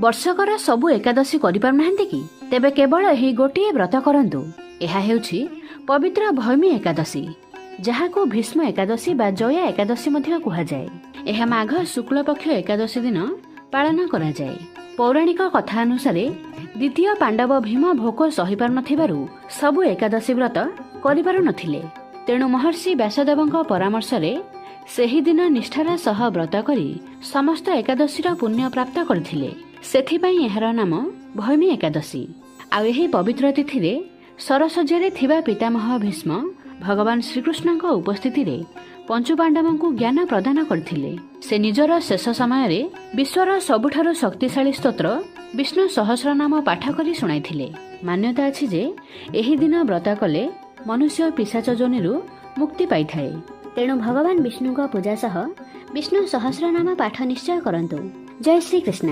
ବର୍ଷକର ସବୁ ଏକାଦଶୀ କରିପାରୁନାହାନ୍ତି କି? ତେବେ କେବଳ ଏହି ଗୋଟିଏ ବ୍ରତ କରନ୍ତୁ। ଏହା ହେଉଛି ପବିତ୍ର ଭୈମୀ ଏକାଦଶୀ, ଯାହାକୁ ଭୀଷ୍ମ ଏକାଦଶୀ ବା ଜୟା ଏକାଦଶୀ ମଧ୍ୟ କୁହାଯାଏ। ଏହା ମାଘ ଶୁକ୍ଳପକ୍ଷ ଏକାଦଶୀ ଦିନ ପାଳନ କରାଯାଏ। ପୌରାଣିକ କଥା ଅନୁସାରେ ଦ୍ୱିତୀୟ ପାଣ୍ଡବ ଭୀମ ଭୋକ ସହିପାରୁନଥିବାରୁ ସବୁ ଏକାଦଶୀ ବ୍ରତ କରିପାରୁନଥିଲେ। ତେଣୁ ମହର୍ଷି ବ୍ୟାସଦେବଙ୍କ ପରାମର୍ଶରେ ସେହିଦିନ ନିଷ୍ଠାର ସହ ବ୍ରତ କରି ସମସ୍ତ ଏକାଦଶୀର ପୁଣ୍ୟ ପ୍ରାପ୍ତ କରିଥିଲେ। ସେଥିପାଇଁ ଏହାର ନାମ ଭୈମୀ ଏକାଦଶୀ। ଆଉ ଏହି ପବିତ୍ର ତିଥିରେ ସରଶଯ୍ୟାରେ ଥିବା ପିତାମହ ଭୀଷ୍ମ ଭଗବାନ ଶ୍ରୀକୃଷ୍ଣଙ୍କ ଉପସ୍ଥିତିରେ ପଞ୍ଚୁପାଣ୍ଡବଙ୍କୁ ଜ୍ଞାନ ପ୍ରଦାନ କରିଥିଲେ। ସେ ନିଜର ଶେଷ ସମୟରେ ବିଶ୍ୱର ସବୁଠାରୁ ଶକ୍ତିଶାଳୀ ସ୍ତୋତ୍ର ବିଷ୍ଣୁ ସହସ୍ରନାମ ପାଠ କରି ଶୁଣାଇଥିଲେ। ମାନ୍ୟତା ଅଛି ଯେ ଏହି ଦିନ ବ୍ରତ କଲେ ମନୁଷ୍ୟ ପିଶାଚ ଯୋନିରୁ ମୁକ୍ତି ପାଇଥାଏ। ତେଣୁ ଭଗବାନ ବିଷ୍ଣୁଙ୍କ ପୂଜା ସହ ବିଷ୍ଣୁ ସହସ୍ରନାମ ପାଠ ନିଶ୍ଚୟ କରନ୍ତୁ। ଜୟ ଶ୍ରୀକୃଷ୍ଣ।